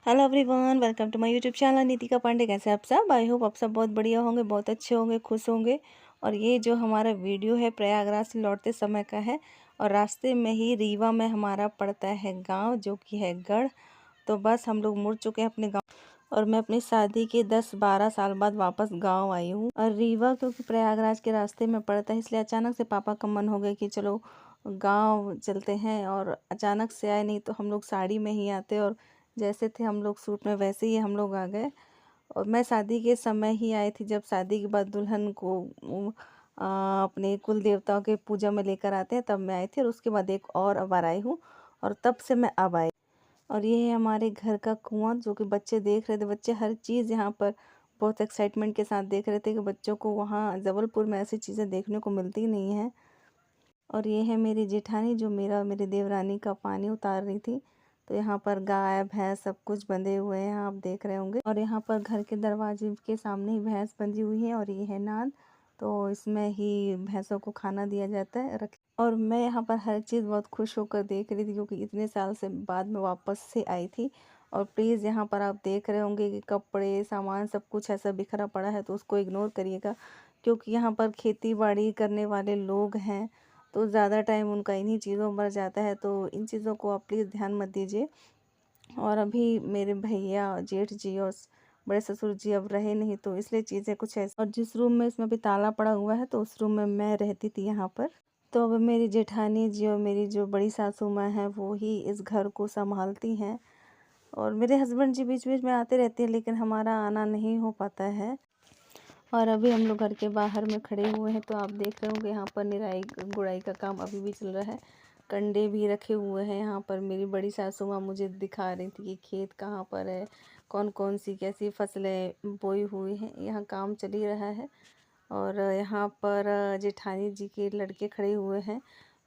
Hello everyone, welcome to my YouTube channel Nitika Pandey. कैसे आप सब? आई होप आप सब बहुत बढ़िया होंगे, बहुत अच्छे होंगे, खुश होंगे। और ये जो हमारा वीडियो है प्रयागराज से लौटते समय का है। और रास्ते में ही रीवा में हमारा पड़ता है गांव, जो कि है गढ़। तो बस हम लोग मुड़ चुके हैं अपने गांव। और मैं अपनी शादी के 10-12 साल बाद वापस गाँव आई हूँ। और रीवा क्योंकि प्रयागराज के रास्ते में पड़ता है, इसलिए अचानक से पापा का मन हो गया कि चलो गाँव चलते हैं। और अचानक से आए, नहीं तो हम लोग साड़ी में ही आते। और जैसे थे हम लोग सूट में, वैसे ही हम लोग आ गए। और मैं शादी के समय ही आई थी, जब शादी के बाद दुल्हन को अपने कुल देवताओं के पूजा में लेकर आते हैं, तब मैं आई थी। और उसके बाद एक और बार आई हूँ, और तब से मैं अब आई। और ये है हमारे घर का कुआं, जो कि बच्चे देख रहे थे। बच्चे हर चीज़ यहाँ पर बहुत एक्साइटमेंट के साथ देख रहे थे कि बच्चों को वहाँ जबलपुर में ऐसी चीज़ें देखने को मिलती नहीं हैं। और ये है मेरी जेठानी, जो मेरी देवरानी का पानी उतार रही थी। तो यहाँ पर गाय भैंस सब कुछ बंधे हुए हैं, आप देख रहे होंगे। और यहाँ पर घर के दरवाजे के सामने ही भैंस बंधी हुई है। और ये है नाद, तो इसमें ही भैंसों को खाना दिया जाता है रख। और मैं यहाँ पर हर चीज़ बहुत खुश होकर देख रही थी, क्योंकि इतने साल से बाद में वापस से आई थी। और प्लीज़ यहाँ पर आप देख रहे होंगे कि कपड़े सामान सब कुछ ऐसा बिखरा पड़ा है, तो उसको इग्नोर करिएगा। क्योंकि यहाँ पर खेती बाड़ी करने वाले लोग हैं, तो ज़्यादा टाइम उनका इन्हीं चीज़ों में जाता है। तो इन चीज़ों को आप प्लीज़ ध्यान मत दीजिए। और अभी मेरे भैया जेठ जी और बड़े ससुर जी अब रहे नहीं, तो इसलिए चीज़ें कुछ ऐसी। और जिस रूम में इसमें अभी ताला पड़ा हुआ है, तो उस रूम में मैं रहती थी यहाँ पर। तो अब मेरी जेठानी जी और मेरी जो बड़ी सासू माँ हैं, वो ही इस घर को संभालती हैं। और मेरे हस्बैंड जी बीच बीच में आते रहते हैं, लेकिन हमारा आना नहीं हो पाता है। और अभी हम लोग घर के बाहर में खड़े हुए हैं, तो आप देख रहे होंगे यहाँ पर निराई गुड़ाई का काम अभी भी चल रहा है। कंडे भी रखे हुए हैं यहाँ पर। मेरी बड़ी सासू माँ मुझे दिखा रही थी कि खेत कहाँ पर है, कौन कौन सी कैसी फसलें बोई हुई हैं। यहाँ काम चल ही रहा है। और यहाँ पर जेठानी जी के लड़के खड़े हुए हैं,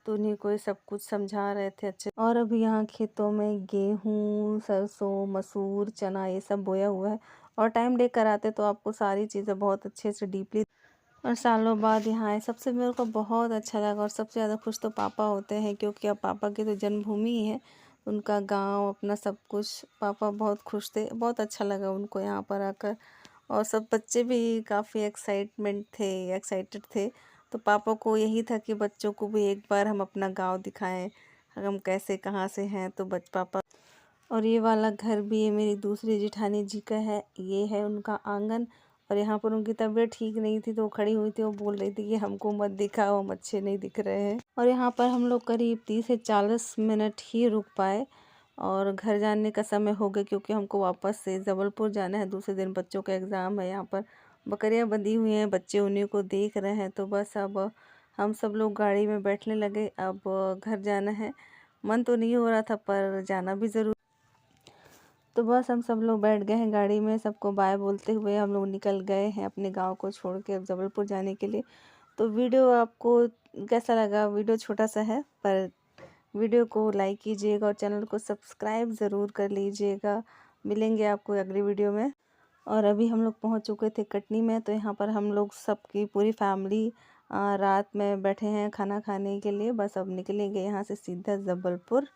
तो उन्हीं को ये सब कुछ समझा रहे थे अच्छे। और अभी यहाँ खेतों में गेहूँ, सरसों, मसूर, चना ये सब बोया हुआ है। और टाइम लेकर आते तो आपको सारी चीज़ें बहुत अच्छे से डीपली। और सालों बाद यहाँ आए, सबसे मेरे को बहुत अच्छा लगा। और सबसे ज़्यादा खुश तो पापा होते हैं, क्योंकि अब पापा की तो जन्मभूमि ही है, उनका गांव अपना सब कुछ। पापा बहुत खुश थे, बहुत अच्छा लगा उनको यहाँ पर आकर। और सब बच्चे भी काफ़ी एक्साइटेड थे। तो पापा को यही था कि बच्चों को भी एक बार हम अपना गांव दिखाएं, हम कैसे कहाँ से हैं। तो बच पापा। और ये वाला घर भी ये मेरी दूसरी जेठानी जी का है, ये है उनका आंगन। और यहाँ पर उनकी तबीयत ठीक नहीं थी, तो वो खड़ी हुई थी, वो बोल रही थी कि हमको मत दिखाओ, हम अच्छे नहीं दिख रहे हैं। और यहाँ पर हम लोग करीब 30 से 40 मिनट ही रुक पाए। और घर जाने का समय हो गया, क्योंकि हमको वापस से जबलपुर जाना है। दूसरे दिन बच्चों का एग्ज़ाम है। यहाँ पर बकरियाँ बंधी हुई हैं, बच्चे उन्हीं को देख रहे हैं। तो बस अब हम सब लोग गाड़ी में बैठने लगे, अब घर जाना है। मन तो नहीं हो रहा था, पर जाना भी ज़रूर। तो बस हम सब लोग बैठ गए हैं गाड़ी में, सबको बाय बोलते हुए हम लोग निकल गए हैं अपने गांव को छोड़ के अब जबलपुर जाने के लिए। तो वीडियो आपको कैसा लगा? वीडियो छोटा सा है, पर वीडियो को लाइक कीजिएगा और चैनल को सब्सक्राइब ज़रूर कर लीजिएगा। मिलेंगे आपको अगली वीडियो में। और अभी हम लोग पहुंच चुके थे कटनी में, तो यहाँ पर हम लोग सबकी पूरी फैमिली रात में बैठे हैं खाना खाने के लिए। बस अब निकलेंगे यहाँ से सीधा जबलपुर।